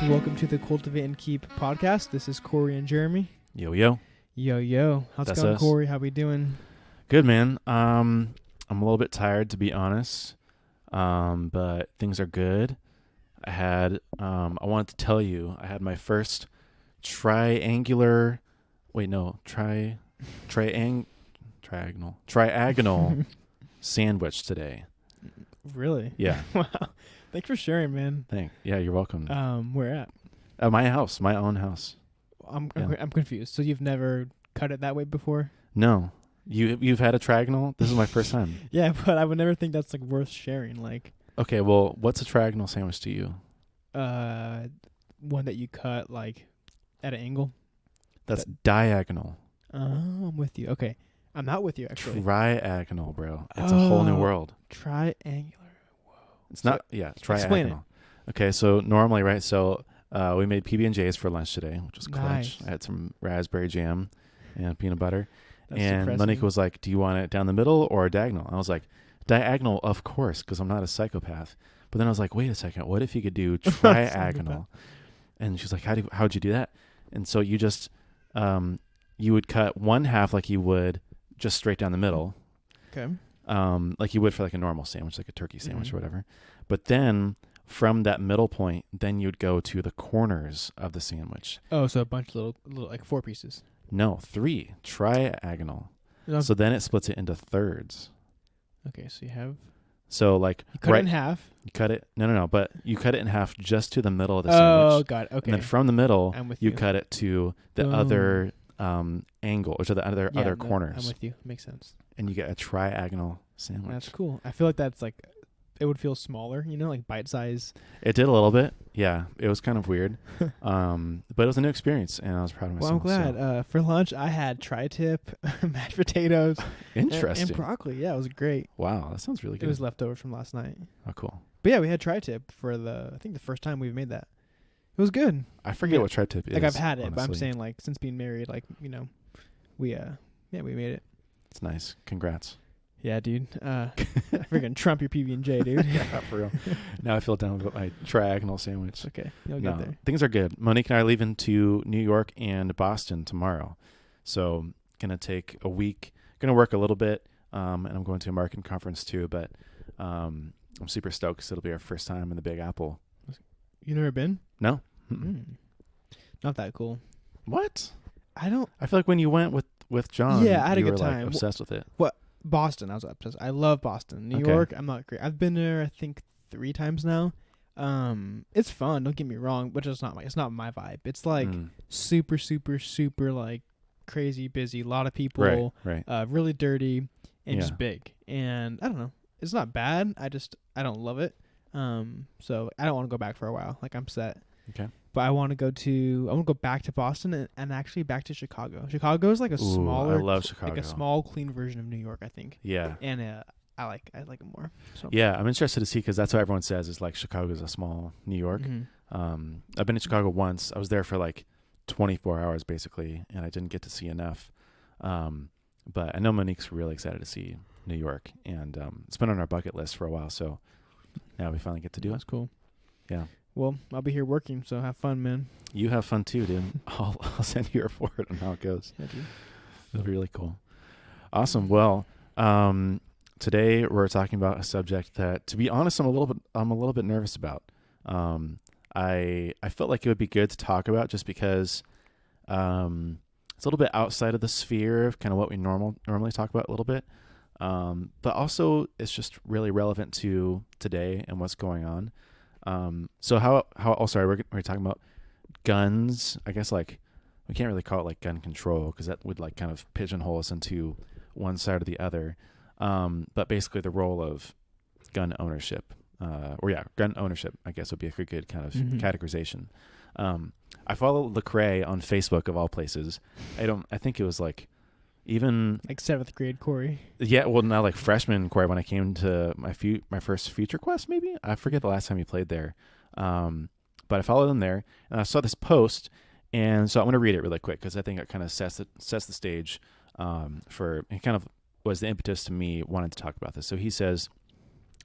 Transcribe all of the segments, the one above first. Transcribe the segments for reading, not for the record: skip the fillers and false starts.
Welcome to the Cultivate and Keep podcast. This is Corey and Jeremy. Yo, yo. Yo, yo. How's it going, Corey? How we doing? Good, man. I'm a little bit tired, to be honest, but things are good. I wanted to tell you, I had my first triagonal sandwich today. Really? Yeah. Wow. Thanks for sharing, man. Yeah, you're welcome. Where at? At my house, my own house. I'm confused. So you've never cut it that way before? No. You've had a triagonal? This is my first time. Yeah, but I would never think that's like worth sharing. Like, okay, well, what's a triagonal sandwich to you? One that you cut like at an angle. That's diagonal. Oh, I'm with you. Okay. I'm not with you, actually. Triagonal, bro. It's a whole new world. Triangular. Whoa. It's not, triagonal. Explain it. Okay, so normally, right, we made PB&Js for lunch today, which was clutch. Nice. I had some raspberry jam and peanut butter. That's and depressing. Monique was like, do you want it down the middle or diagonal? I was like, diagonal, of course, because I'm not a psychopath. But then I was like, wait a second, what if you could do triagonal? And she's like, how'd you do that? And so you just, you would cut one half like you would just straight down the middle. Okay. Like you would for like a normal sandwich, like a turkey sandwich or whatever. But then from that middle point, then you'd go to the corners of the sandwich. Oh, so a bunch of little like 4 pieces. No, 3. Triagonal. So then it splits it into thirds. Okay, so you have... So like... You cut it in half. You cut it... No. But you cut it in half just to the middle of the sandwich. Oh, God. Okay. And then from the middle, you cut it to the other angle, or to the other corners. I'm with you. Makes sense. And you get a triagonal sandwich. That's cool. I feel like that's like... It would feel smaller, like bite size. It did a little bit. Yeah. It was kind of weird. But it was a new experience, and I was proud of myself. Well, I'm glad. For lunch, I had tri-tip, mashed potatoes. Interesting. And broccoli. Yeah, it was great. Wow, that sounds really good. It was leftovers from last night. Oh, cool. But yeah, we had tri-tip for I think the first time we've made that. It was good. I forget what tri-tip is. Like, I've had it, honestly. but I'm saying, like, since being married, like, we made it. It's nice. Congrats. Yeah, dude. Freaking trump your PB&J, dude. Yeah, for real. Now I feel down with my triagonal sandwich. Okay, you'll get there. Things are good. Monique and I are leaving to New York and Boston tomorrow. So gonna take a week. Gonna work a little bit, and I'm going to a marketing conference too. But I'm super stoked because it'll be our first time in the Big Apple. You never been? No. Not that cool. What? I feel like when you went with John, I had a good time. Like, obsessed with it. What? Boston, I was obsessed. I love Boston. New York, I'm not great. I've been there, I think, 3 times now. It's fun. Don't get me wrong, but it's not my vibe. It's like super, super, super like crazy busy. A lot of people, right. Really dirty and just big. And I don't know. It's not bad. I don't love it. So I don't want to go back for a while. Like, I'm set. Okay. But I want to go back to Boston and actually back to Chicago. Chicago is like a smaller, I love Chicago. Like a small, clean version of New York, I think. Yeah. And I like it more. So. Yeah, I'm interested to see because that's what everyone says is like Chicago is a small New York. Mm-hmm. I've been to Chicago once. I was there for like 24 hours basically, and I didn't get to see enough. But I know Monique's really excited to see New York, and it's been on our bucket list for a while. So now we finally get to do it. That's cool. Yeah. Well, I'll be here working, so have fun, man. You have fun too, dude. I'll send you a report on how it goes. Yeah, dude. It'll be really cool. Awesome. Well, today we're talking about a subject that, to be honest, I'm a little bit nervous about. I felt like it would be good to talk about just because it's a little bit outside of the sphere of kind of what we normally talk about a little bit. But also it's just really relevant to today and what's going on. So we're talking about guns. I guess like we can't really call it like gun control because that would like kind of pigeonhole us into one side or the other. But basically the role of gun ownership, gun ownership, I guess would be a good kind of categorization. I follow Lecrae on Facebook of all places. I think it was like even like 7th grade Corey. Yeah, well, now like freshman Corey when I came to my first Future Quest, maybe I forget the last time he played there, but I followed him there and I saw this post, and so I'm going to read it really quick because I think it kind of sets the stage for it. Kind of was the impetus to me wanting to talk about this. So he says,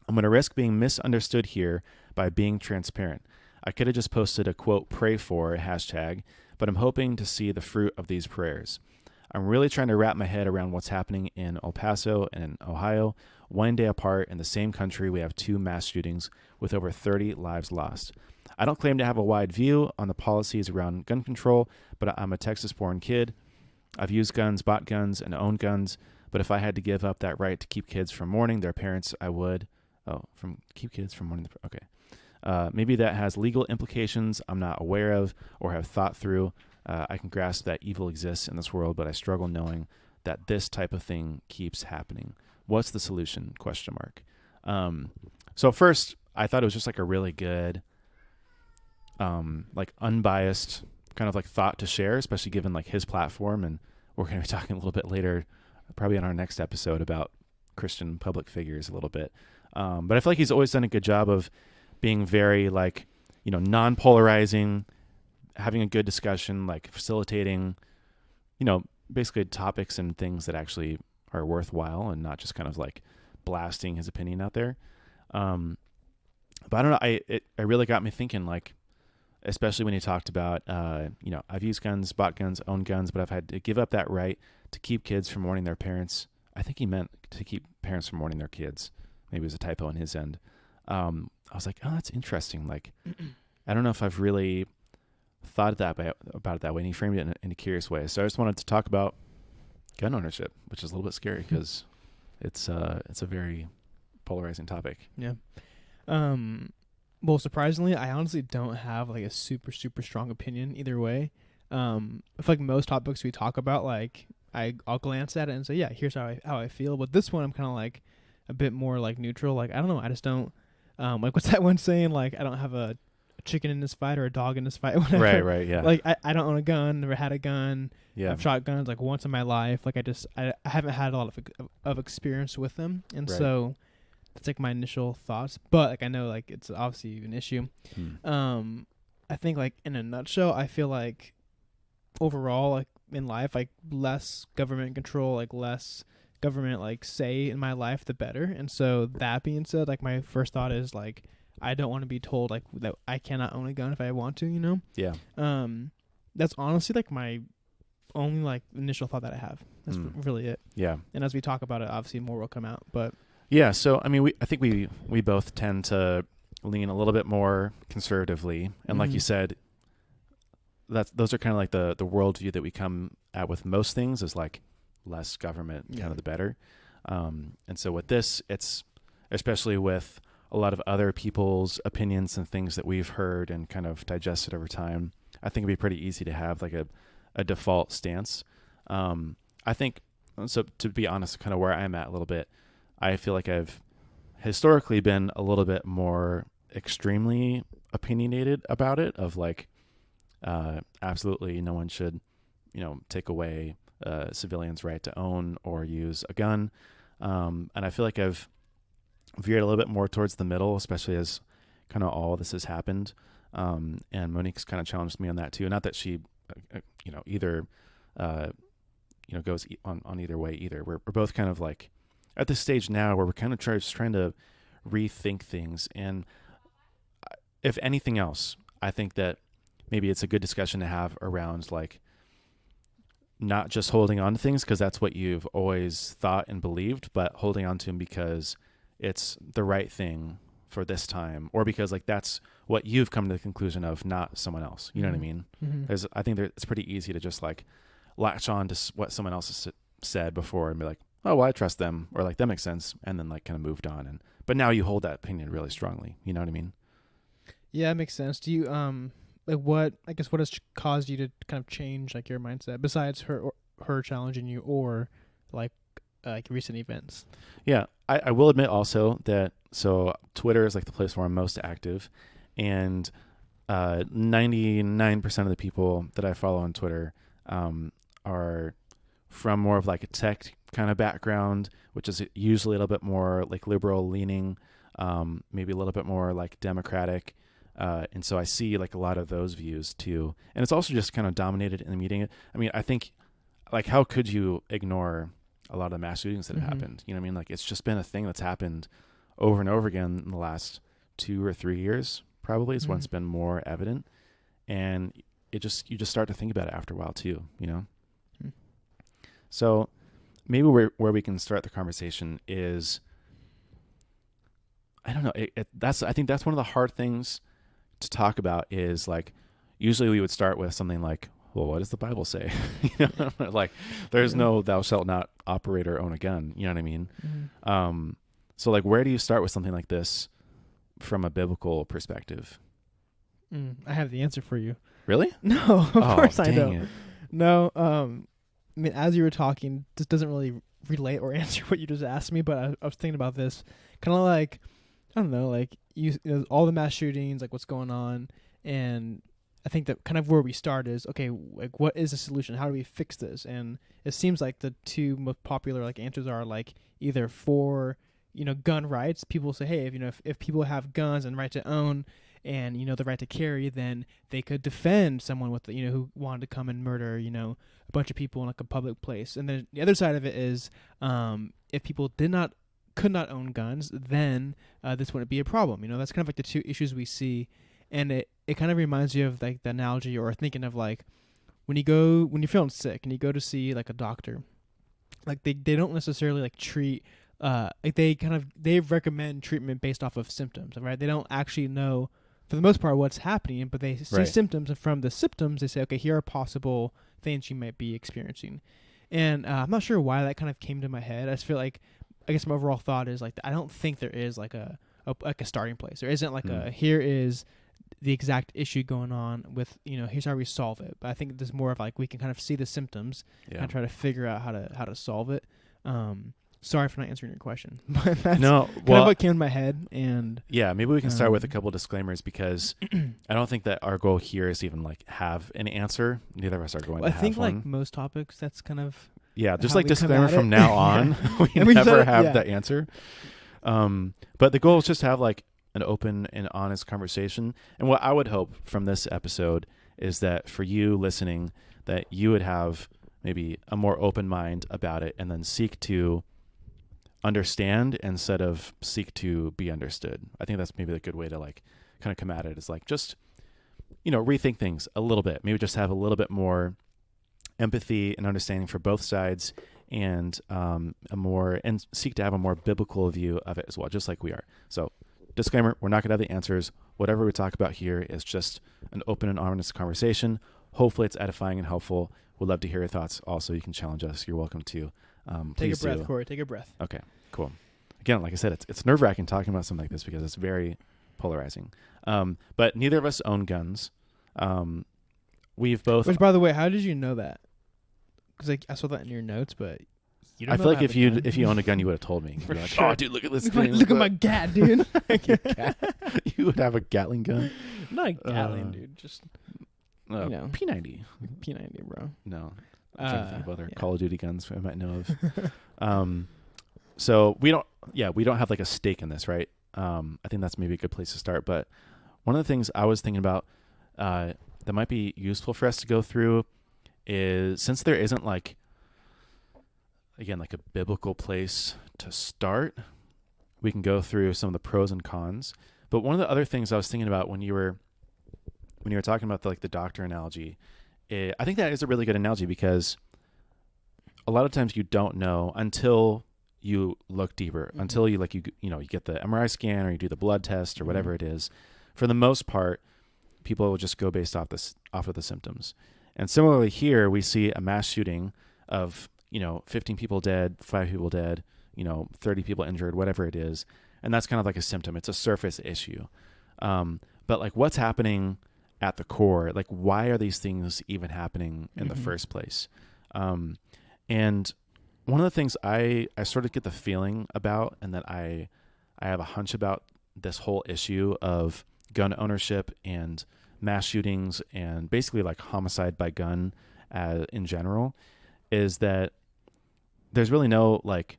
"I'm going to risk being misunderstood here by being transparent. I could have just posted a quote pray for hashtag, but I'm hoping to see the fruit of these prayers. I'm really trying to wrap my head around what's happening in El Paso and in Ohio. One day apart in the same country, we have 2 mass shootings with over 30 lives lost. I don't claim to have a wide view on the policies around gun control, but I'm a Texas-born kid. I've used guns, bought guns, and owned guns, but if I had to give up that right to keep kids from mourning their parents, I would. Keep kids from mourning okay. Maybe that has legal implications I'm not aware of or have thought through. I can grasp that evil exists in this world, but I struggle knowing that this type of thing keeps happening. What's the solution? ? So first, I thought it was just like a really good, like unbiased kind of like thought to share, especially given like his platform. And we're going to be talking a little bit later, probably on our next episode, about Christian public figures a little bit. But I feel like he's always done a good job of being very like, non-polarizing, having a good discussion, like facilitating, basically topics and things that actually are worthwhile and not just kind of like blasting his opinion out there. But I don't know. It really got me thinking, like, especially when he talked about, I've used guns, bought guns, owned guns, but I've had to give up that right to keep kids from mourning their parents. I think he meant to keep parents from mourning their kids. Maybe it was a typo on his end. I was like, oh, that's interesting. Like, I don't know if I've really thought about it that way, and he framed it in a curious way. So I just wanted to talk about gun ownership, which is a little bit scary because it's a very polarizing topic. Yeah. Well, surprisingly, I honestly don't have like a super, super strong opinion either way. I feel like most topics we talk about, like I'll glance at it and say, yeah, here's how I feel. But this one, I'm kind of like a bit more like neutral. Like, I don't know. I just don't, like what's that one saying? Like, I don't have a chicken in this fight or a dog in this fight, whatever. Right, yeah. Like, I don't own a gun, never had a gun. Yeah. I've shot guns like once in my life. Like, I haven't had a lot of experience with them. And so that's like my initial thoughts. But like, I know like it's obviously an issue. I think like in a nutshell, I feel like overall, like in life, like less government control, like less government like say in my life, the better. And so that being said, like my first thought is like, I don't want to be told like that I cannot own a gun if I want to, Yeah. That's honestly like my only like initial thought that I have. That's really it. Yeah. And as we talk about it, obviously more will come out, but yeah. So, I mean, I think we both tend to lean a little bit more conservatively. And like you said, those are kind of like the worldview that we come at with most things is like less government, kind of the better. And so with this, it's especially with a lot of other people's opinions and things that we've heard and kind of digested over time, I think it'd be pretty easy to have like a default stance. I think, so to be honest, kind of where I'm at a little bit, I feel like I've historically been a little bit more extremely opinionated about it, of like, absolutely no one should, take away civilians' right to own or use a gun. And I feel like I've veered a little bit more towards the middle, especially as kind of all this has happened. And Monique's kind of challenged me on that too. Not that she, either, goes on either way either. We're both kind of like at this stage now where we're kind of just trying to rethink things. And if anything else, I think that maybe it's a good discussion to have around like not just holding on to things because that's what you've always thought and believed, but holding on to them because it's the right thing for this time, or because like that's what you've come to the conclusion of, not someone else. You know what I mean? I think it's pretty easy to just like latch on to what someone else has said before and be like, oh, well, I trust them, or like that makes sense, and then like kind of moved on. But now you hold that opinion really strongly. You know what I mean? Yeah, it makes sense. Do you like what has caused you to kind of change like your mindset besides her challenging you, or like recent events? Yeah, I will admit also that so Twitter is like the place where I'm most active, and 99% of the people that I follow on Twitter are from more of like a tech kind of background, which is usually a little bit more like liberal leaning, maybe a little bit more like democratic. And so I see like a lot of those views too. And it's also just kind of dominated in the meeting. I mean, I think like, how could you ignore a lot of the mass shootings that have happened? You know what I mean? Like, it's just been a thing that's happened over and over again in the last 2 or 3 years, probably is when it's been more evident, and you just start to think about it after a while too, you know. So maybe where we can start the conversation is, I don't know, I think that's one of the hard things to talk about is like, usually we would start with something like, well, what does the Bible say? You know, like there's no thou shalt not operate or own a gun. You know what I mean? So like, where do you start with something like this from a biblical perspective? I have the answer for you. Really? No, of course I don't. It. No, I mean, as you were talking, this doesn't really relate or answer what you just asked me, but I was thinking about this, kind of like, I don't know, like you know, all the mass shootings, like what's going on, and I think that kind of where we start is, okay, like what is the solution? How do we fix this? And it seems like the two most popular like answers are like either for, you know, gun rights. People say, hey, if people have guns and right to own and, you know, the right to carry, then they could defend someone with, you know, who wanted to come and murder, you know, a bunch of people in like a public place. And then the other side of it is, if people could not own guns, then this wouldn't be a problem. You know, that's kind of like the two issues we see. And it kind of reminds you of like the analogy or thinking of like when you're feeling sick and you go to see like a doctor, like they don't necessarily like treat, like they recommend treatment based off of symptoms, right? They don't actually know for the most part what's happening, but they see symptoms, and from the symptoms they say, okay, here are possible things you might be experiencing. And I'm not sure why that kind of came to my head. I just feel like, I guess my overall thought is like, I don't think there is like a starting place. There isn't like here is the exact issue going on with, you know, here's how we solve it. But I think there's more of like, we can kind of see the symptoms and try to figure out how to solve it. Sorry for not answering your question, but that's kind of what came to my head. And yeah, maybe we can start with a couple disclaimers, because I don't think that our goal here is even like have an answer. Neither of us are going to have one. I think like most topics, that's kind of just like disclaimer from now on. We never have the answer. But the goal is just to have like an open and honest conversation. And what I would hope from this episode is that for you listening, that you would have maybe a more open mind about it, and then seek to understand instead of seek to be understood. I think that's maybe a good way to like kind of come at it, is like, just, you know, rethink things a little bit, maybe just have a little bit more empathy and understanding for both sides, and seek to have a more biblical view of it as well, just like we are. So disclaimer, we're not going to have the answers. Whatever we talk about here is just an open and honest conversation. Hopefully it's edifying and helpful. We'd love to hear your thoughts. Also, you can challenge us. You're welcome to. Take a breath, Corey. Take a breath. Okay, cool. Again, like I said, it's nerve-wracking talking about something like this because it's very polarizing. But neither of us own guns. We've both... Which, by the way, how did you know that? Because like, I saw that in your notes, but... I feel like if you own a gun, you would have told me. You'd be like, sure. Oh, dude, look at this thing. Look at my gat, dude. You would have a Gatling gun? Not a Gatling, dude. Just, you know. P90. P90, bro. No. I'm trying to think of other Call of Duty guns I might know of. So we don't have like a stake in this, right? I think that's maybe a good place to start. But one of the things I was thinking about that might be useful for us to go through is, since there isn't like, again, like a biblical place to start, we can go through some of the pros and cons. But one of the other things I was thinking about when you were talking about the doctor analogy, I think that is a really good analogy, because a lot of times you don't know until you look deeper, until you get the MRI scan or you do the blood test or whatever it is. For the most part, people will just go based off of the symptoms. And similarly here, we see a mass shooting of 15 people dead, 5 people dead, 30 people injured, whatever it is. And that's kind of like a symptom. It's a surface issue. But like, what's happening at the core? Like, why are these things even happening in the first place? And one of the things I sort of get the feeling about, and that I have a hunch about this whole issue of gun ownership and mass shootings and basically like homicide by gun in general, is that there's really no like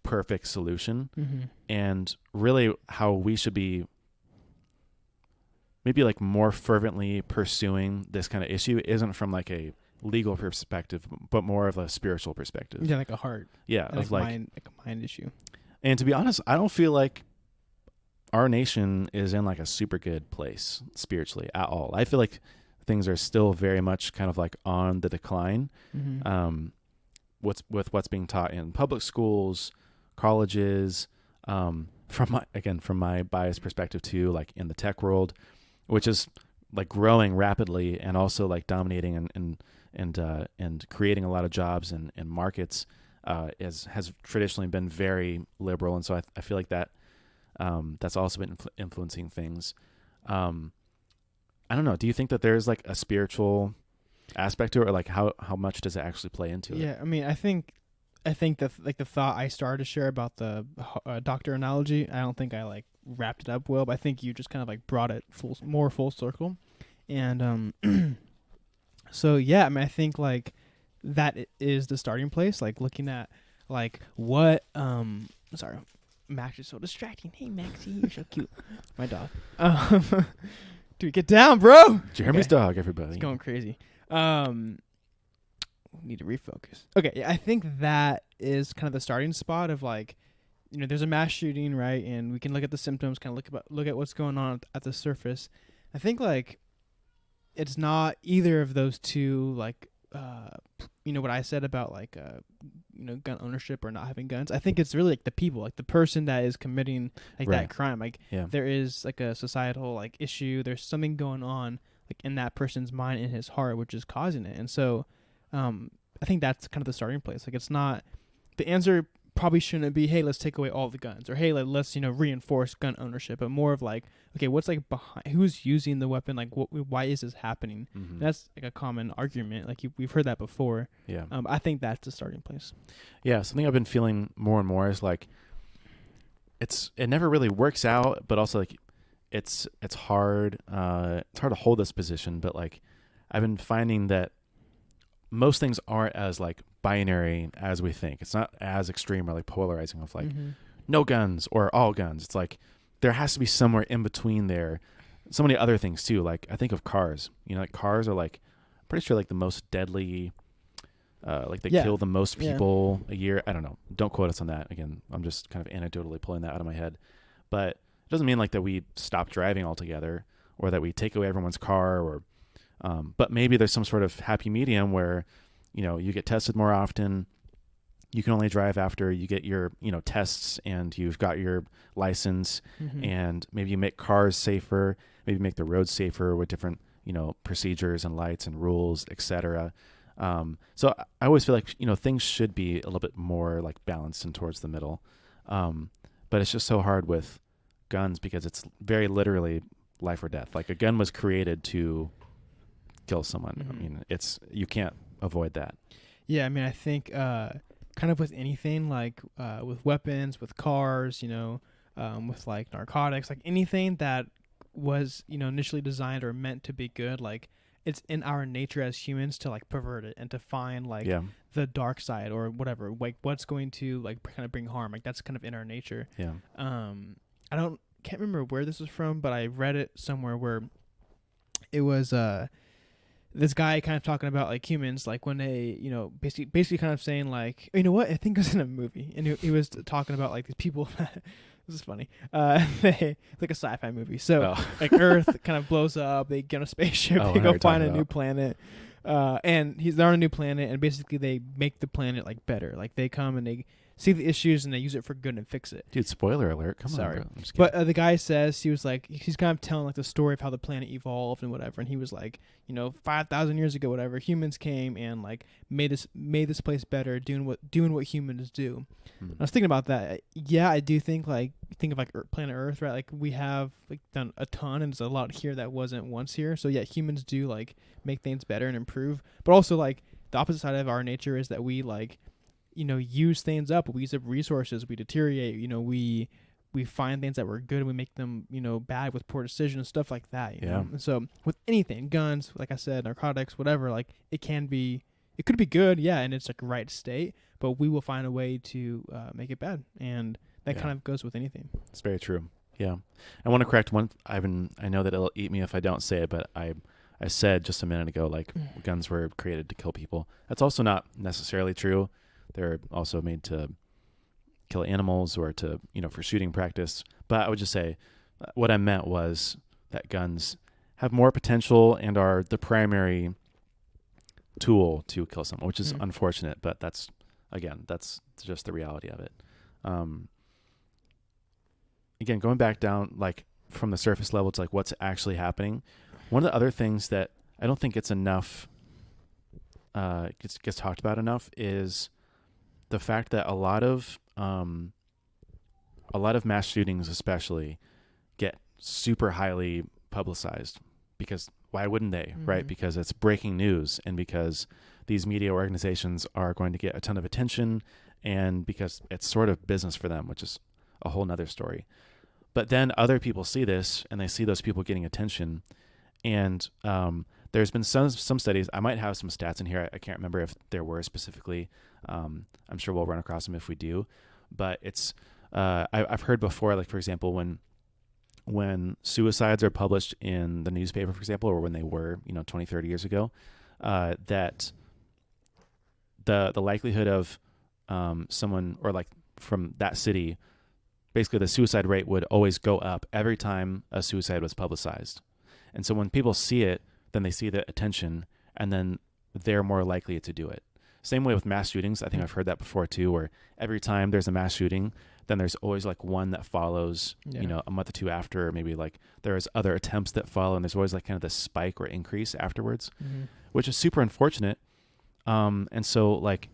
perfect solution. And really how we should be maybe like more fervently pursuing this kind of issue isn't from like a legal perspective, but more of a spiritual perspective. Yeah, like a heart. Yeah, of like a mind issue. And to be honest, I don't feel like our nation is in like a super good place spiritually at all. I feel like things are still very much kind of like on the decline. What's being taught in public schools, colleges, from my biased perspective too, like in the tech world, which is like growing rapidly and also like dominating and creating a lot of jobs and markets, has traditionally been very liberal. And so I feel like that, that's also been influencing things. I don't know. Do you think that there's like a spiritual aspect to it, or like how much does it actually play into it? Yeah, I mean, I think that like the thought I started to share about the doctor analogy, I don't think I like wrapped it up well, but I think you just kind of like brought it more full circle. And so yeah, I mean, I think like that is the starting place, like looking at like what sorry, Max is so distracting. Hey Maxie, you're so cute. My dog. Dude, get down, bro. Jeremy's dog, everybody. It's going crazy. Need to refocus. Okay, yeah, I think that is kind of the starting spot of like, there's a mass shooting, right? And we can look at the symptoms, kind of look at what's going on at the surface. I think like it's not either of those two, like what I said about like gun ownership or not having guns. I think it's really like the people, like the person that is committing like that crime. Like there is like a societal like issue. There's something going on like in that person's mind, in his heart, which is causing it. And so I think that's kind of the starting place. Like it's not, the answer probably shouldn't be, hey, let's take away all the guns, or hey, let's reinforce gun ownership, but more of like, okay, what's like behind, who's using the weapon, like why is this happening? That's like a common argument, like we've heard that before. I think that's the starting place. Something I've been feeling more and more is like it never really works out, but also like it's hard to hold this position, but like I've been finding that most things aren't as like binary as we think. It's not as extreme or like polarizing of like no guns or all guns. It's like there has to be somewhere in between there. So many other things too. Like I think of cars. Like cars are like, I'm pretty sure like the most deadly. Like they kill the most people a year. I don't know. Don't quote us on that. Again, I'm just kind of anecdotally pulling that out of my head. But it doesn't mean like that we stop driving altogether or that we take away everyone's car or. But maybe there's some sort of happy medium where, you get tested more often. You can only drive after you get your, tests and you've got your license, and maybe you make cars safer, maybe make the roads safer with different, procedures and lights and rules, etc. So I always feel like, things should be a little bit more like balanced and towards the middle. But it's just so hard with guns because it's very literally life or death. Like a gun was created to kill someone. I mean, you can't avoid that. Yeah, I mean, I think kind of with anything, like with weapons, with cars, with like narcotics, like anything that was initially designed or meant to be good, like it's in our nature as humans to like pervert it and to find like the dark side or whatever, like what's going to like kind of bring harm. Like that's kind of in our nature. Can't remember where this was from, but I read it somewhere where it was this guy kind of talking about like humans, like when they, basically kind of saying like, I think it was in a movie, and he was talking about like these people. This is funny. They like a sci-fi movie. So like Earth kind of blows up. They get on a spaceship. They go find a new planet. And they're on a new planet, and basically they make the planet like better. Like they come and they see the issues and they use it for good and fix it. Dude, spoiler alert. Come Sorry. on, bro. But the guy says, he was like, he's kind of telling like the story of how the planet evolved and whatever. And he was like, 5,000 years ago, whatever, humans came and like made this place better, doing what humans do. I was thinking about that. Yeah, I do think like planet Earth, right? Like we have like done a ton, and there's a lot here that wasn't once here. So yeah, humans do like make things better and improve. But also like the opposite side of our nature is that we like, use things up. We use up resources. We deteriorate. We find things that were good and we make them, bad with poor decisions, stuff like that. You know? And so with anything, guns, like I said, narcotics, whatever, like it could be good, and it's like right state, but we will find a way to make it bad, and that kind of goes with anything. It's very true. Yeah, I want to correct one. I know that it'll eat me if I don't say it, but I said just a minute ago like guns were created to kill people. That's also not necessarily true. They're also made to kill animals or to, for shooting practice. But I would just say what I meant was that guns have more potential and are the primary tool to kill someone, which is unfortunate, but that's just the reality of it. Again, going back down, like from the surface level to like what's actually happening. One of the other things that I don't think gets enough, gets talked about enough is the fact that a lot of mass shootings, especially, get super highly publicized because why wouldn't they, right? Because it's breaking news and because these media organizations are going to get a ton of attention and because it's sort of business for them, which is a whole nother story. But then other people see this and they see those people getting attention. And there's been some studies. I might have some stats in here. I can't remember if there were specifically. I'm sure we'll run across them if we do. But it's I've heard before, like, for example, when suicides are published in the newspaper, for example, or when they were, 20, 30 years ago, that the likelihood of someone or like from that city, basically the suicide rate would always go up every time a suicide was publicized. And so when people see it, then they see the attention and then they're more likely to do it. Same way with mass shootings. I think I've heard that before too, where every time there's a mass shooting, then there's always like one that follows, a month or two after, or maybe like there's other attempts that follow. And there's always like kind of this spike or increase afterwards, which is super unfortunate. And so like,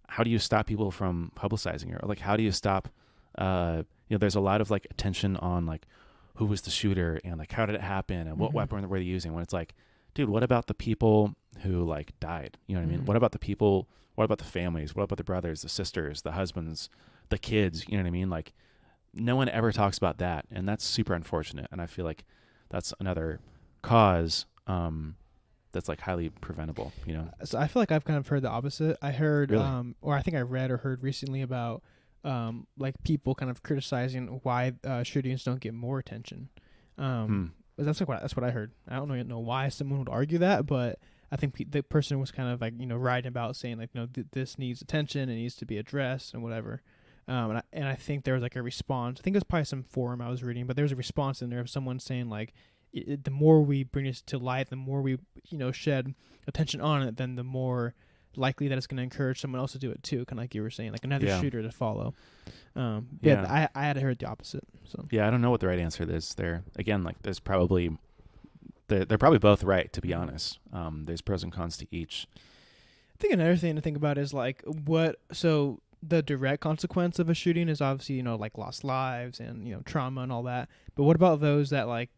how do you stop people from publicizing it? Or like, how do you stop, there's a lot of like attention on like who was the shooter and like, how did it happen? And what weapon were they using? When it's like, dude, what about the people who like died? You know what I mean? What about the people? What about the families? What about the brothers, the sisters, the husbands, the kids? You know what I mean? Like no one ever talks about that. And that's super unfortunate. And I feel like that's another cause, that's like highly preventable, So I feel like I've kind of heard the opposite. I heard, really? or I think I read or heard recently about, like people kind of criticizing why shootings don't get more attention. But that's what I heard. I don't know why someone would argue that, but I think the person was kind of like writing about saying like this needs attention, it needs to be addressed and whatever. And I think there was like a response. I think it was probably some forum I was reading, but there was a response in there of someone saying like, the more we bring this to light, the more we shed attention on it, then the more likely that it's going to encourage someone else to do it too. Kind of like you were saying, like another shooter to follow. I had heard the opposite. So yeah, I don't know what the right answer is there. Again, like there's probably they're probably both right, to be honest. There's pros and cons to each. I think another thing to think about is like so the direct consequence of a shooting is obviously like lost lives and trauma and all that. But what about those that like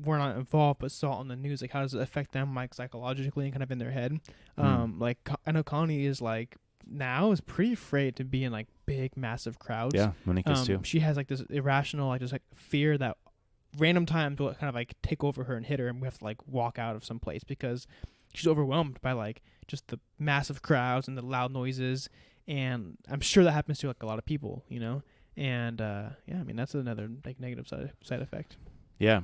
were not involved but saw it on the news? Like how does it affect them like psychologically and kind of in their head? Like I know Connie is like now is pretty afraid to be in like big massive crowds. Yeah, Monique is too. She has like this irrational like just like fear that random times will kind of like take over her and hit her, and we have to like walk out of some place because she's overwhelmed by like just the massive crowds and the loud noises. And I'm sure that happens to like a lot of people, and I mean that's another like negative side effect. Yeah.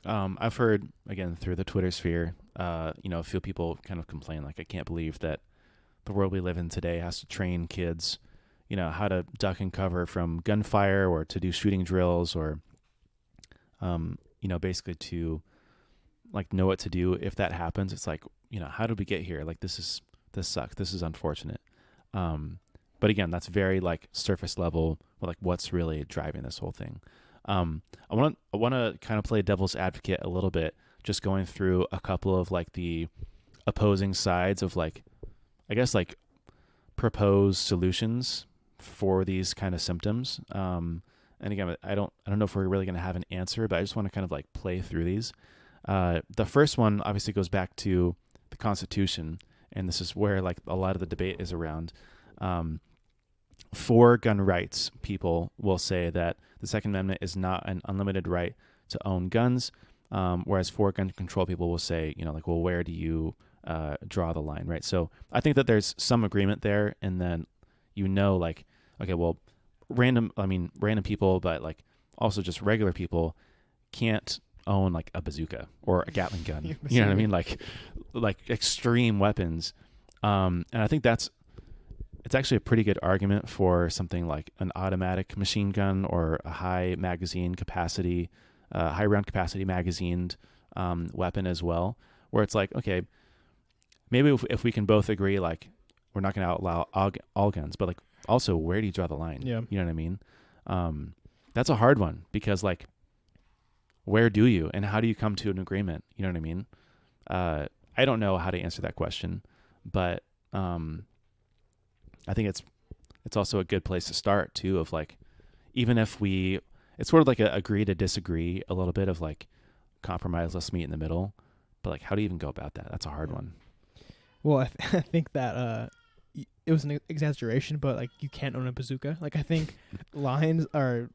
I've heard, again, through the Twitter sphere, a few people kind of complain, like, I can't believe that the world we live in today has to train kids, how to duck and cover from gunfire or to do shooting drills or, basically to, like, know what to do if that happens. It's like, how did we get here? Like, this sucks. This is unfortunate. But again, that's very, like, surface level, like, what's really driving this whole thing. I want to kind of play devil's advocate a little bit, just going through a couple of like the opposing sides of like, I guess like proposed solutions for these kind of symptoms. And again, I don't know if we're really going to have an answer, but I just want to kind of like play through these. The first one obviously goes back to the Constitution, and this is where like a lot of the debate is around. For gun rights, people will say that the Second Amendment is not an unlimited right to own guns, whereas for gun control, people will say, like, well, where do you draw the line, right? So I think that there's some agreement there, and then like, okay, well, random people, but like also just regular people can't own like a bazooka or a Gatling gun. You know what I mean? Like extreme weapons. And I think it's actually a pretty good argument for something like an automatic machine gun or a high magazine capacity high round capacity magazined weapon as well, where it's like, okay, maybe if we can both agree, like, we're not going to outlaw all guns, but like, also, where do you draw the line? Yeah. You know what I mean? That's a hard one because, like, where do you and how do you come to an agreement? You know what I mean? I don't know how to answer that question, but I think it's also a good place to start too. Of like, even if it's sort of like a agree to disagree a little bit of like compromise. Let's meet in the middle. But like, how do you even go about that? That's a hard one. Well, I think that it was an exaggeration, but like you can't own a bazooka. Like I think lines are.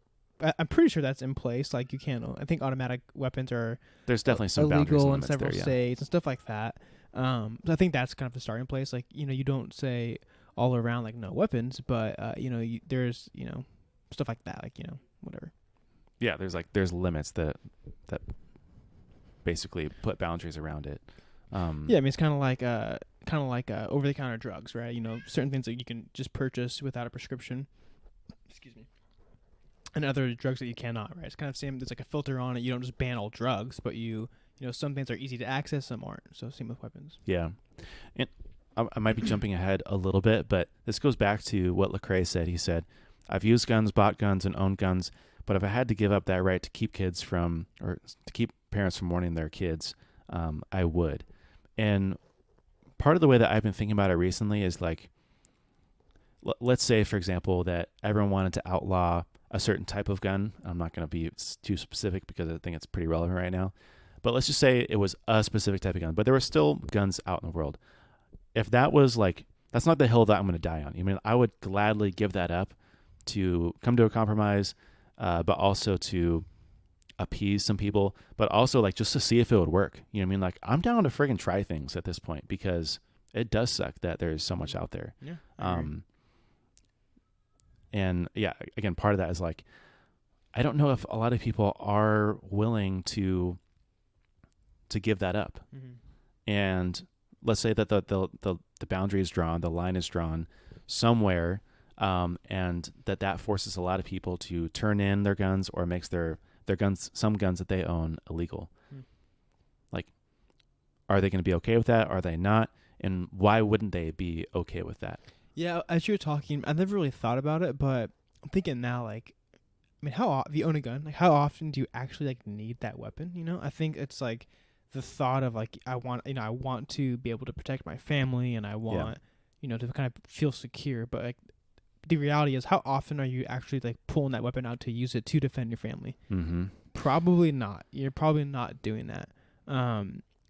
I'm pretty sure that's in place. Like you can't own. I think automatic weapons are. There's definitely some boundaries illegal and in several states and stuff like that. So I think that's kind of the starting place. Like you don't say all around like no weapons, but there's stuff like that. Like whatever. Yeah, there's limits that basically put boundaries around it. Yeah, I mean it's kind of like over the counter drugs, right? Certain things that you can just purchase without a prescription. Excuse me. And other drugs that you cannot, right? It's kind of same. There's like a filter on it. You don't just ban all drugs, but some things are easy to access, some aren't. So same with weapons. Yeah, and I might be jumping ahead a little bit, but this goes back to what Lecrae said. He said, "I've used guns, bought guns, and owned guns, but if I had to give up that right to keep parents from warning their kids, I would." And part of the way that I've been thinking about it recently is like, let's say, for example, that everyone wanted to outlaw a certain type of gun. I'm not going to be too specific because I think it's pretty relevant right now. But let's just say it was a specific type of gun, but there were still guns out in the world. If that was like, that's not the hill that I'm going to die on. I mean, I would gladly give that up to come to a compromise, but also to appease some people, but also like just to see if it would work. You know what I mean? Like I'm down to friggin' try things at this point because it does suck that there's so much out there. Yeah. And yeah, again, part of that is like, I don't know if a lot of people are willing to give that up. Mm-hmm. And let's say that the boundary is drawn, the line is drawn somewhere, and that forces a lot of people to turn in their guns or makes their guns, some guns that they own, illegal. Like, are they going to be okay with that? Are they not? And why wouldn't they be okay with that? Yeah, as you were talking, I never really thought about it, but I'm thinking now, like, I mean, if you own a gun, like, how often do you actually like need that weapon? I think it's like the thought of like I want to be able to protect my family, and I want to kind of feel secure. But like the reality is, how often are you actually like pulling that weapon out to use it to defend your family? Mm-hmm. Probably not. You're probably not doing that.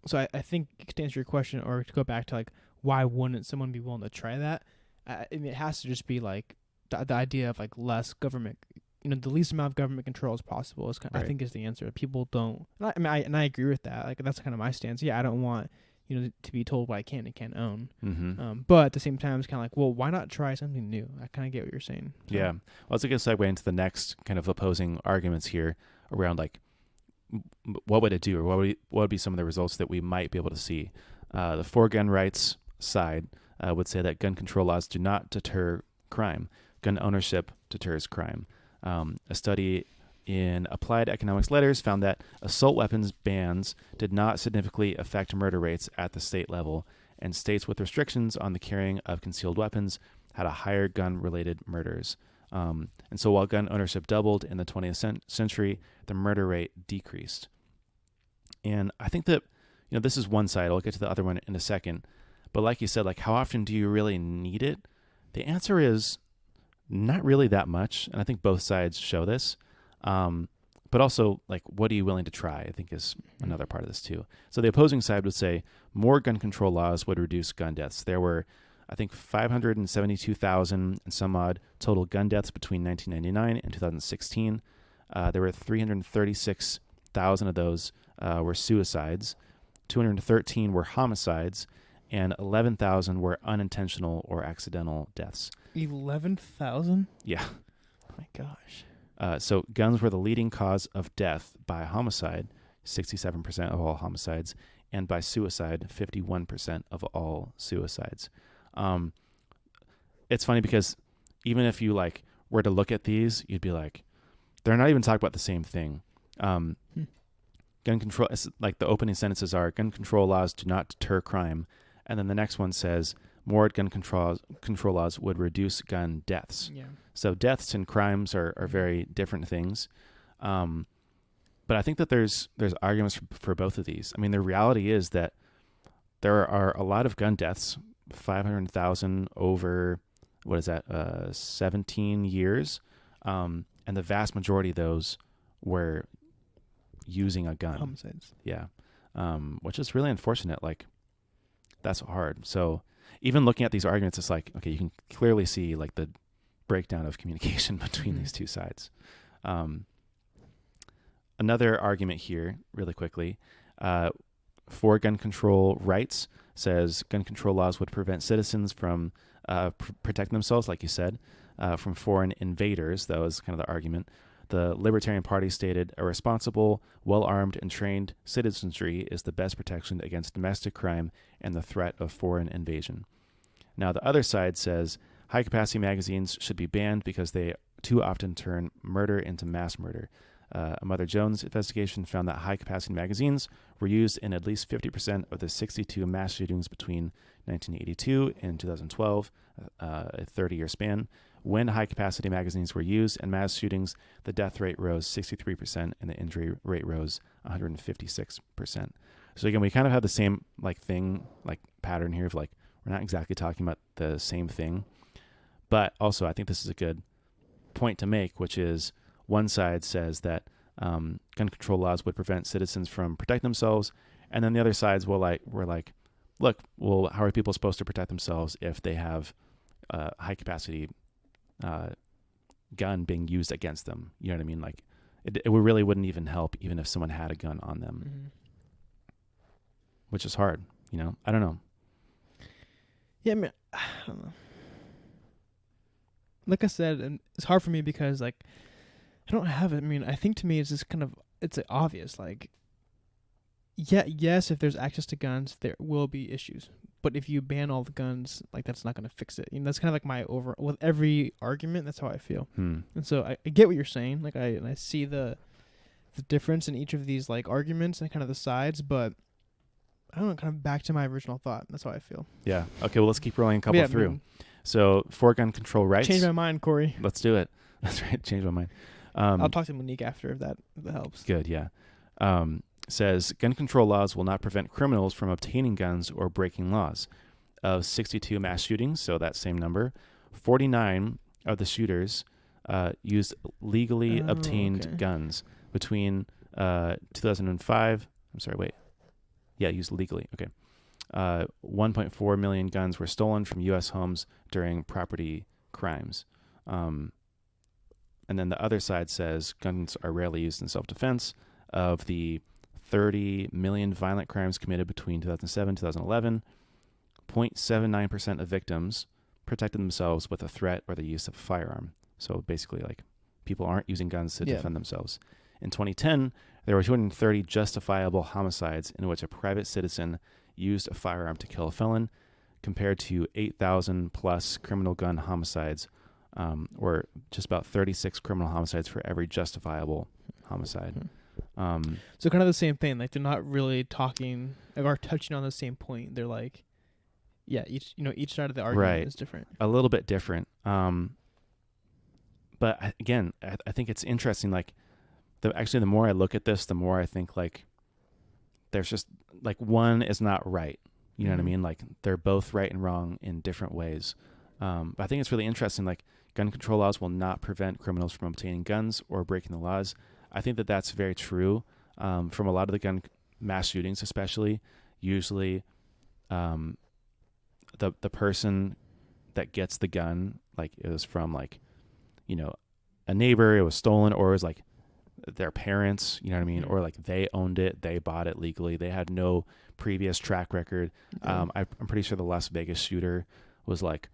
So I think to answer your question, or to go back to like why wouldn't someone be willing to try that? I mean, it has to just be like the idea of like less government, the least amount of government control as possible is kind of, right. I think is the answer. People don't. I agree with that. Like that's kind of my stance. Yeah, I don't want to be told what I can and can't own. Mm-hmm. But at the same time, it's kind of like, well, why not try something new? I kind of get what you're saying. So. Yeah. Well, it's a good segue into the next kind of opposing arguments here around like what would it do, or what would be some of the results that we might be able to see. The for gun rights side would say that gun control laws do not deter crime. Gun ownership deters crime. A study in Applied Economics Letters found that assault weapons bans did not significantly affect murder rates at the state level, and states with restrictions on the carrying of concealed weapons had a higher gun-related murders. And so while gun ownership doubled in the 20th century, the murder rate decreased. And I think that, this is one side. I'll get to the other one in a second. But like you said, like how often do you really need it? The answer is not really that much. And I think both sides show this. But also, like, what are you willing to try, I think is another part of this too. So the opposing side would say more gun control laws would reduce gun deaths. There were, I think, 572,000 and some odd total gun deaths between 1999 and 2016. There were 336,000 of those were suicides, 213 were homicides, and 11,000 were unintentional or accidental deaths. 11,000? Yeah. Oh my gosh. So guns were the leading cause of death by homicide, 67% of all homicides, and by suicide, 51% of all suicides. It's funny because even if you like were to look at these, you'd be like, they're not even talking about the same thing. Gun control, like the opening sentences are, gun control laws do not deter crime. And then the next one says, more gun control laws would reduce gun deaths. Yeah. So deaths and crimes are very different things. But I think that there's arguments for both of these. I mean, the reality is that there are a lot of gun deaths, 500,000 over, 17 years. And the vast majority of those were using a gun. Homicides. Yeah. Which is really unfortunate. Like, that's hard. So even looking at these arguments, it's like, okay, you can clearly see like the breakdown of communication between these two sides. Another argument here, really quickly, for gun control rights says gun control laws would prevent citizens from protecting themselves, like you said, from foreign invaders. That was kind of the argument. The Libertarian Party stated, a responsible, well-armed, and trained citizenry is the best protection against domestic crime and the threat of foreign invasion. Now, the other side says high-capacity magazines should be banned because they too often turn murder into mass murder. A Mother Jones investigation found that high-capacity magazines were used in at least 50% of the 62 mass shootings between 1982 and 2012, a 30-year span. When high-capacity magazines were used in mass shootings, the death rate rose 63% and the injury rate rose 156%. So again, we kind of have the same pattern here of like, we're not exactly talking about the same thing. But also, I think this is a good point to make, which is one side says that gun control laws would prevent citizens from protecting themselves, and then the other sides we're like, look, well, how are people supposed to protect themselves if they have high capacity gun being used against them? You know what I mean? Like, it really wouldn't even help even if someone had a gun on them, which is hard. You know, I don't know. Yeah, I mean, I don't know. Like I said, and it's hard for me because like I don't have it. I mean, I think to me it's just kind of it's obvious. Like, yeah, yes, if there's access to guns, there will be issues. But if you ban all the guns, like that's not going to fix it. You know, that's kind of like my with every argument. That's how I feel. And so I get what you're saying. Like I see the difference in each of these like arguments and kind of the sides, but I don't know. Kind of back to my original thought. That's how I feel. Yeah. Okay. Well, let's keep rolling a couple through. So for gun control rights. Change my mind, Corey. Let's do it. That's right. Change my mind. I'll talk to Monique after if that helps. Good. Yeah. Says gun control laws will not prevent criminals from obtaining guns or breaking laws. Of 62 mass shootings, so that same number, 49 of the shooters used legally obtained guns between 2005. I'm sorry, wait. Yeah, used legally. Okay. 1.4 million guns were stolen from U.S. homes during property crimes. And then the other side says guns are rarely used in self-defense. Of the 30 million violent crimes committed between 2007 and 2011, 0.79% of victims protected themselves with a threat or the use of a firearm. So basically, like, people aren't using guns to defend themselves. In 2010, there were 230 justifiable homicides in which a private citizen used a firearm to kill a felon, compared to 8,000 plus criminal gun homicides, or just about 36 criminal homicides for every justifiable homicide. So kind of the same thing. Like they're not really talking or touching on the same point. They're like, yeah, each side of the argument is different. A little bit different. But again, I think it's interesting. Like, the more I look at this, the more I think like there's just like one is not right. You know what I mean? Like they're both right and wrong in different ways. But I think it's really interesting. Like, gun control laws will not prevent criminals from obtaining guns or breaking the laws. I think that that's very true. From a lot of the gun mass shootings, especially, usually the person that gets the gun, like, it was from like, you know, a neighbor, it was stolen, or it was like their parents, you know what I mean? Or like they owned it, they bought it legally, they had no previous track record. I'm pretty sure the Las Vegas shooter was like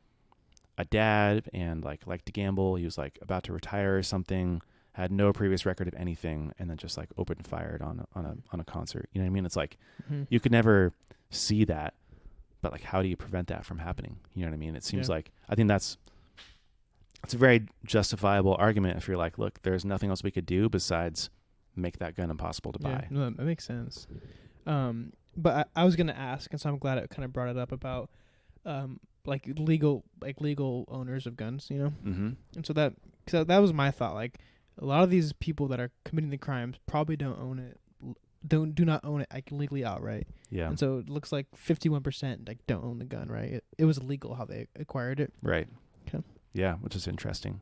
a dad and liked to gamble. He was like about to retire or something, had no previous record of anything, and then just like opened fired on a concert. You know what I mean? It's like you could never see that, but like, how do you prevent that from happening? You know what I mean? It seems like, I think it's a very justifiable argument if you're like, look, there's nothing else we could do besides make that gun impossible to buy. No, that makes sense. But I was gonna ask, and so I'm glad it kind of brought it up about like legal owners of guns, you know. Mm-hmm. And so that was my thought. Like a lot of these people that are committing the crimes probably don't own it, do not own it like legally outright. Yeah. And so it looks like 51% like don't own the gun, right? It was illegal how they acquired it. Right. Okay. Yeah, which is interesting.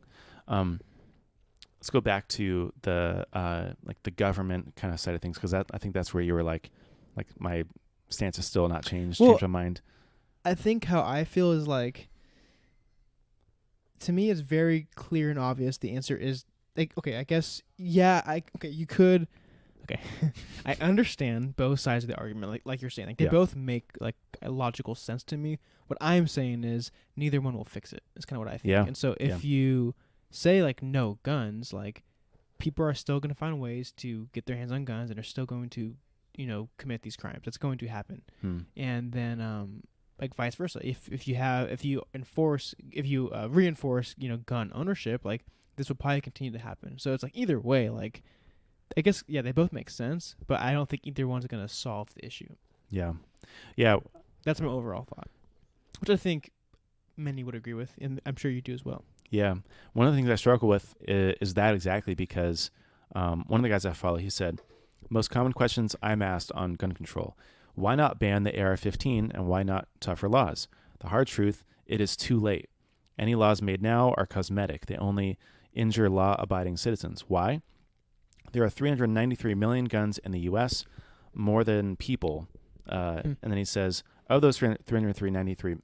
Let's go back to the like the government kind of side of things, because I think that's where you were like my stance is still not changed. Changed my mind. I think how I feel is like, to me, it's very clear and obvious. The answer is like, okay, I guess, yeah, you could. Okay, I understand both sides of the argument. Like you're saying, like they both make like a logical sense to me. What I'm saying is neither one will fix it. It's kind of what I think. Yeah. And so if you say like no guns, like people are still going to find ways to get their hands on guns and are still going to, you know, commit these crimes. It's going to happen. And then like vice versa. If you reinforce, you know, gun ownership, like this will probably continue to happen. So it's like either way, like I guess they both make sense, but I don't think either one's going to solve the issue. Yeah. That's my overall thought, which I think many would agree with, and I'm sure you do as well. Yeah. One of the things I struggle with is that exactly because one of the guys I follow, he said, most common questions I'm asked on gun control: why not ban the AR-15 and why not tougher laws? The hard truth, it is too late. Any laws made now are cosmetic. They only injure law-abiding citizens. Why? There are 393 million guns in the U.S., more than people. And then he says, of those 393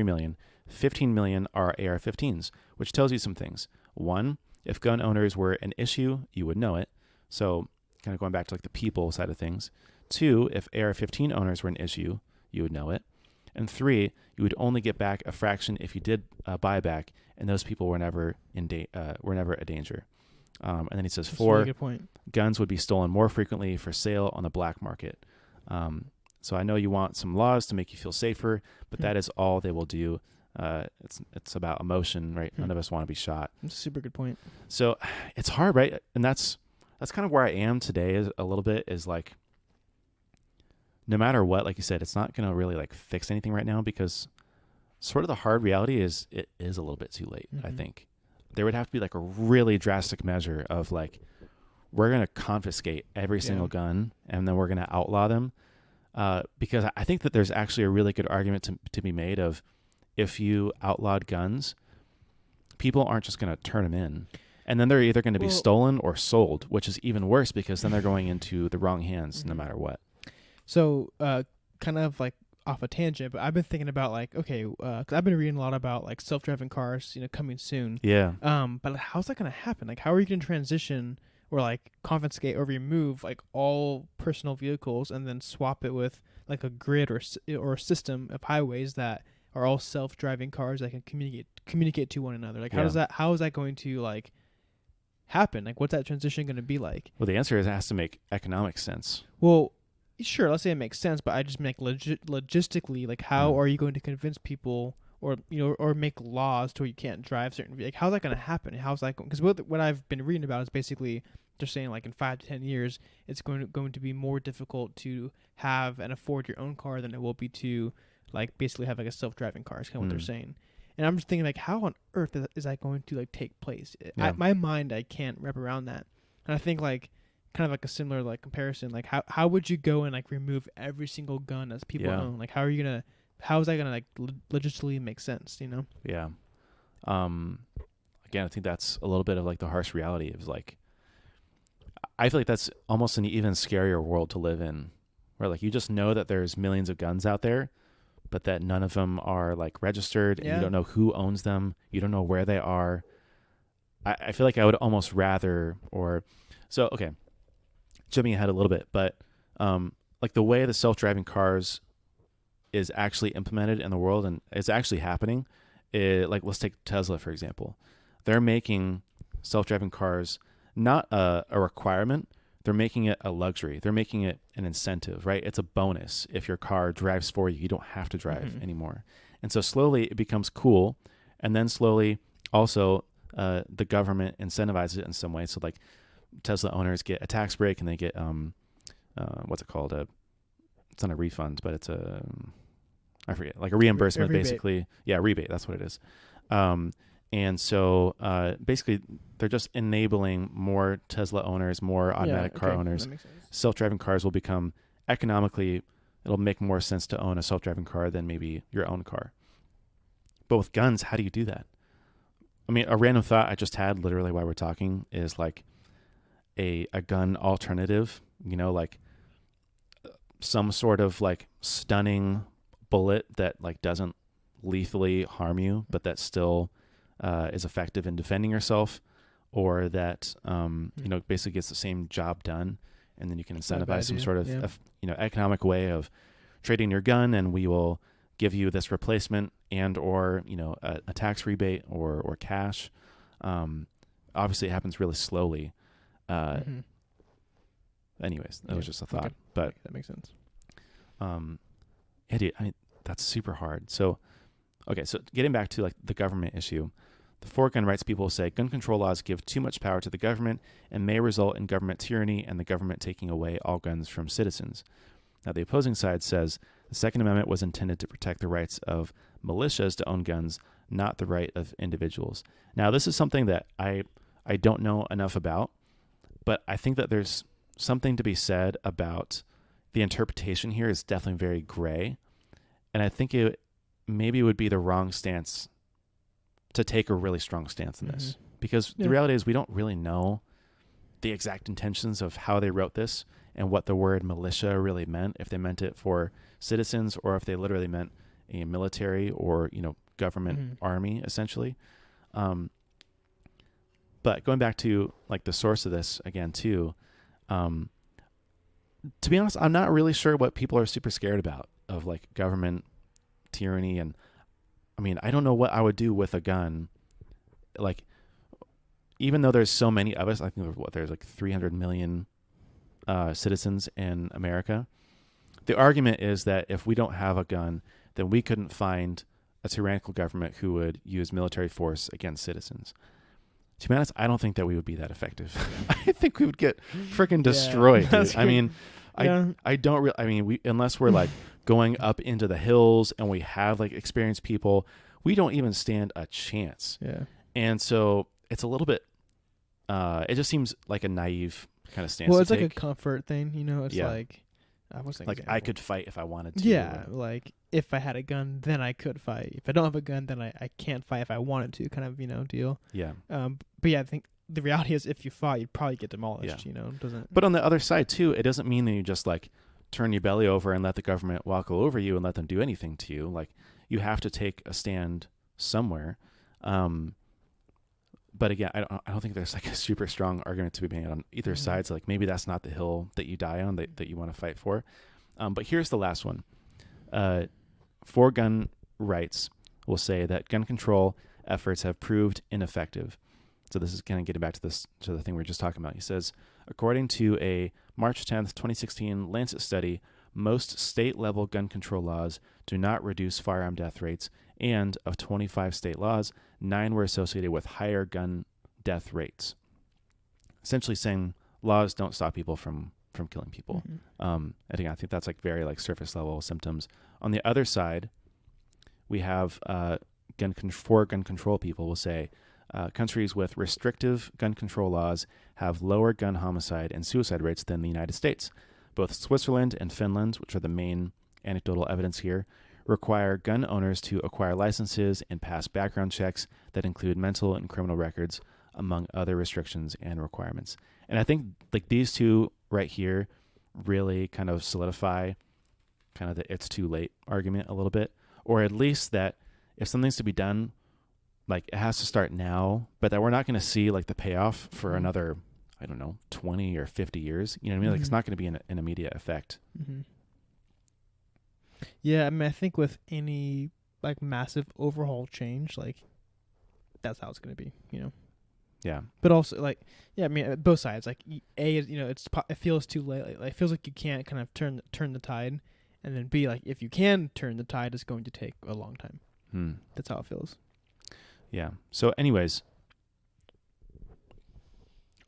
million, 15 million are AR-15s, which tells you some things. One, if gun owners were an issue, you would know it. So kind of going back to like the people side of things. Two, if AR-15 owners were an issue, you would know it. And three, you would only get back a fraction if you did buy back, and those people were never a danger. And then he says, That's four, a really good point. Guns would be stolen more frequently for sale on the black market. So I know you want some laws to make you feel safer, but that is all they will do. It's about emotion, right? None of us want to be shot. That's a super good point. So it's hard, right? And that's kind of where I am today is a little bit is like, no matter what, like you said, it's not going to really like fix anything right now, because sort of the hard reality is it is a little bit too late. I think there would have to be like a really drastic measure of like, we're going to confiscate every single gun and then we're going to outlaw them. Because I think that there's actually a really good argument to be made of, if you outlawed guns, people aren't just going to turn them in. And then they're either going to be stolen or sold, which is even worse, because then they're going into the wrong hands no matter what. So kind of like off a tangent, but I've been thinking about like, okay, because I've been reading a lot about like self-driving cars, you know, coming soon. Yeah. But how's that going to happen? Like, how are you going to transition or like confiscate or remove like all personal vehicles and then swap it with like a grid or a system of highways that are all self-driving cars that can communicate to one another? Like, how is that going to like happen? Like, what's that transition going to be like? Well, the answer is it has to make economic sense. Well, sure, let's say it makes sense, but I just make logistically, like, how are you going to convince people, or you know, or make laws to where you can't drive certain? Like, how's that going to happen? How's that going? Because what I've been reading about is basically they're saying like in 5 to 10 years, it's going to be more difficult to have and afford your own car than it will be to like basically have like a self-driving car. Is kind of what they're saying. And I'm just thinking like, how on earth is that going to like take place? My mind, I can't wrap around that. And I think like, kind of like a similar like comparison, like how would you go and like remove every single gun as people own? Like, how is that gonna like logistically make sense, you know? Yeah. Again, I think that's a little bit of like the harsh reality of like, I feel like that's almost an even scarier world to live in, where like you just know that there's millions of guns out there, but that none of them are like registered, and you don't know who owns them, you don't know where they are. I feel like I would almost rather, okay, jumping ahead a little bit, but like the way the self-driving cars is actually implemented in the world and it's actually happening, like let's take Tesla for example. They're making self-driving cars not a requirement, they're making it a luxury. They're making it an incentive, right? It's a bonus. If your car drives for you, you don't have to drive anymore. And so slowly it becomes cool, and then slowly also the government incentivizes it in some way. So like Tesla owners get a tax break and they get what's it called? It's not a refund, but it's I forget, like a reimbursement, basically. Yeah, rebate. That's what it is. And so basically, they're just enabling more Tesla owners, more automatic car owners. Self-driving cars will become economically, it'll make more sense to own a self-driving car than maybe your own car. But with guns, how do you do that? I mean, a random thought I just had literally while we're talking is like a gun alternative, like some sort of like stunning bullet that like doesn't lethally harm you, but that still is effective in defending yourself, or that basically gets the same job done, and then you can incentivize some sort of economic way of trading your gun, and we will give you this replacement and or a tax rebate or cash. Obviously, it happens really slowly. Anyways, that was just a thought, but that makes sense. That's super hard. So, okay, so getting back to like the government issue, the for gun rights people say gun control laws give too much power to the government and may result in government tyranny and the government taking away all guns from citizens. Now, the opposing side says the Second Amendment was intended to protect the rights of militias to own guns, not the right of individuals. Now, this is something that I don't know enough about, but I think that there's something to be said about the interpretation here is definitely very gray. And I think it would be the wrong stance to take a really strong stance in this, because the reality is we don't really know the exact intentions of how they wrote this and what the word militia really meant, if they meant it for citizens or if they literally meant a military or, government army, essentially. But going back to like the source of this again, too, to be honest, I'm not really sure what people are super scared about of like government tyranny. And I mean, I don't know what I would do with a gun. Like, even though there's so many of us, I think there's like 300 million citizens in America. The argument is that if we don't have a gun, then we couldn't find a tyrannical government who would use military force against citizens. To be honest, I don't think that we would be that effective. I think we would get freaking destroyed. Dude. I mean, I don't really. I mean, unless we're like going up into the hills and we have like experienced people, we don't even stand a chance. Yeah. And so it's a little bit. It just seems like a naive kind of stance. Well, it's to like take. A comfort thing, It's like. I could fight if I wanted to. Yeah, like if I had a gun, then I could fight. If I don't have a gun, then I can't fight if I wanted to, kind of, deal. Yeah. But yeah, I think the reality is if you fought, you'd probably get demolished, doesn't. But on the other side too, it doesn't mean that you just like turn your belly over and let the government walk all over you and let them do anything to you. Like you have to take a stand somewhere. But again, I don't think there's like a super strong argument to be made on either side. So like maybe that's not the hill that you die on that you want to fight for. But here's the last one. For gun rights will say that gun control efforts have proved ineffective. So this is kind of getting back to the thing we were just talking about. He says, according to a March 10th, 2016 Lancet study, most state-level gun control laws do not reduce firearm death rates, and of 25 state laws, 9 were associated with higher gun death rates. Essentially saying laws don't stop people from killing people. I think that's like very like surface level symptoms. On the other side, we have gun control people will say countries with restrictive gun control laws have lower gun homicide and suicide rates than the United States. Both Switzerland and Finland, which are the main anecdotal evidence here, require gun owners to acquire licenses and pass background checks that include mental and criminal records, among other restrictions and requirements. And I think like these two right here really kind of solidify kind of the it's too late argument a little bit, or at least that if something's to be done, like it has to start now, but that we're not going to see like the payoff for another, I don't know, 20 or 50 years. You know what I mean? Like it's not going to be an immediate effect. Yeah, I mean, I think with any like massive overhaul change, like that's how it's going to be, Yeah. But also, like, yeah, I mean, both sides. Like, A is, it feels too late. Like, it feels like you can't kind of turn the tide, and then B, like, if you can turn the tide, it's going to take a long time. That's how it feels. Yeah. So, anyways,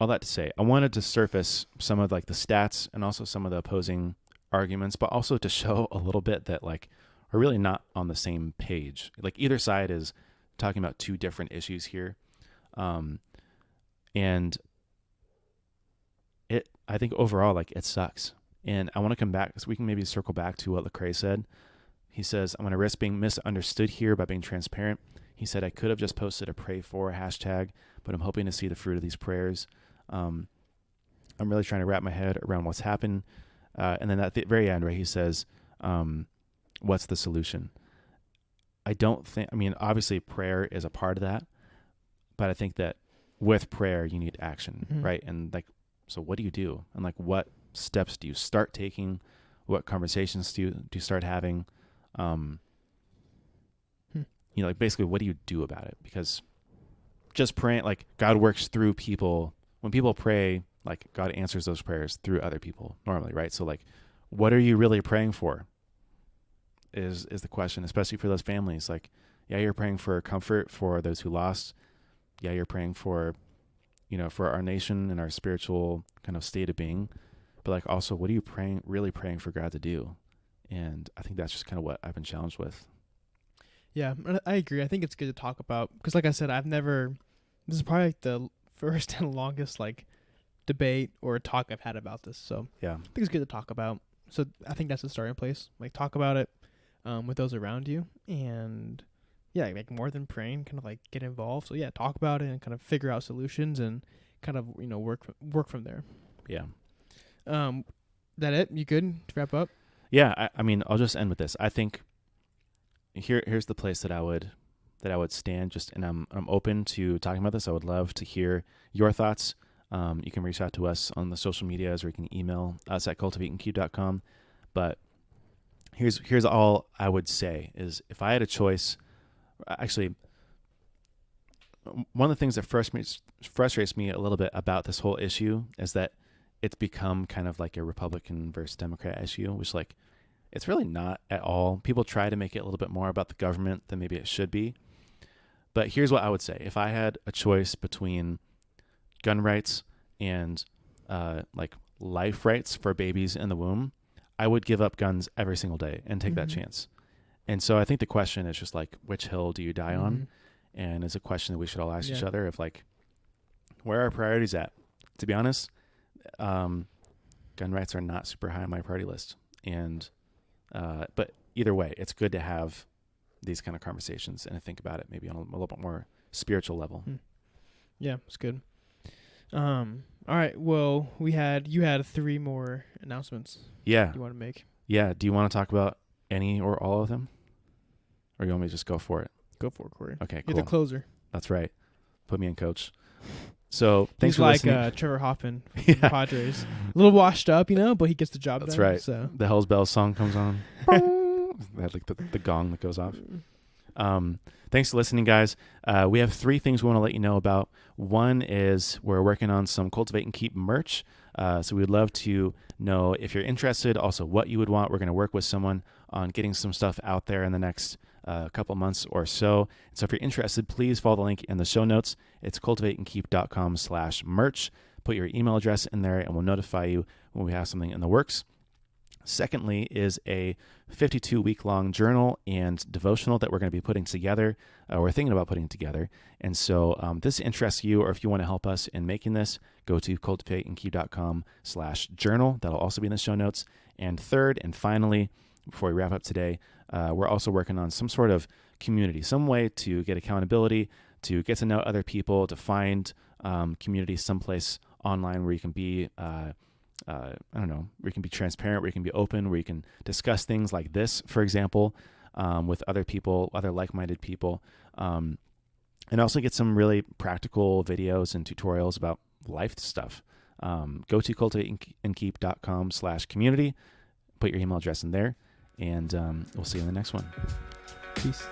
all that to say, I wanted to surface some of like the stats and also some of the opposing arguments, but also to show a little bit that like we're really not on the same page. Like either side is talking about two different issues here. And I think overall, like it sucks. And I want to come back so we can maybe circle back to what Lecrae said. He says, I'm going to risk being misunderstood here by being transparent. He said, I could have just posted a pray for hashtag, but I'm hoping to see the fruit of these prayers. I'm really trying to wrap my head around what's happened. And then at the very end, right, he says, what's the solution? Obviously prayer is a part of that, but I think that with prayer, you need action, right? And like, so what do you do? And like, what steps do you start taking? What conversations do you start having? Like basically, what do you do about it? Because just praying, like God works through people. When people pray, like God answers those prayers through other people normally, right? So like, what are you really praying for? Is the question, especially for those families. Like, yeah, you're praying for comfort for those who lost. Yeah, you're praying for, for our nation and our spiritual kind of state of being. But like also, what are you really praying for God to do? And I think that's just kind of what I've been challenged with. Yeah, I agree. I think it's good to talk about, because like I said, this is probably like the first and longest like debate or talk I've had about this. So yeah, I think it's good to talk about. So I think that's the starting place. Like talk about it with those around you, and yeah, like more than praying, kind of like get involved. So yeah, talk about it and kind of figure out solutions and kind of work from there. Yeah. That it? You good to wrap up? Yeah, I mean, I'll just end with this. I think here's the place that I would stand. And I'm open to talking about this. I would love to hear your thoughts. You can reach out to us on the social medias, or you can email us at cultivateandkeep.com. But here's all I would say is, if I had a choice, actually, one of the things that frustrates me a little bit about this whole issue is that it's become kind of like a Republican versus Democrat issue, which like it's really not at all. People try to make it a little bit more about the government than maybe it should be. But here's what I would say. If I had a choice between gun rights and like life rights for babies in the womb, I would give up guns every single day and take that chance. And so I think the question is just like, which hill do you die on? And it's a question that we should all ask each other, of like, where are our priorities at? To be honest, gun rights are not super high on my priority list. And but either way, it's good to have these kind of conversations and to think about it maybe on a little bit more spiritual level. Yeah, it's good. All right. Well, you had 3 more announcements. Yeah. You want to make? Yeah. Do you want to talk about any or all of them, or you want me to just go for it? Go for it, Corey. Okay. Cool. You're the closer. That's right. Put me in, coach. So thanks He's for like listening. Trevor Hoffman from the Padres. A little washed up, but he gets the job done. That's right. So. The Hell's Bells song comes on. They had like the gong that goes off. Thanks for listening, guys. We have 3 things we want to let you know about. One is we're working on some Cultivate and Keep merch. So we'd love to know if you're interested, also what you would want. We're going to work with someone on getting some stuff out there in the next couple months or so. So if you're interested, please follow the link in the show notes. It's cultivateandkeep.com/merch. Put your email address in there and we'll notify you when we have something in the works. Secondly is a 52-week-long journal and devotional that we're going to be putting together. We're thinking about putting together. And so if this interests you, or if you want to help us in making this, go to cultivateandkeep.com/journal. That'll also be in the show notes. And third and finally, before we wrap up today, we're also working on some sort of community, some way to get accountability, to get to know other people, to find community someplace online where you can be where you can be transparent, where you can be open, where you can discuss things like this, for example, with other people, other like-minded people, and also get some really practical videos and tutorials about life stuff. Go to cultivateandkeep.com/community, put your email address in there, and we'll see you in the next one. Peace.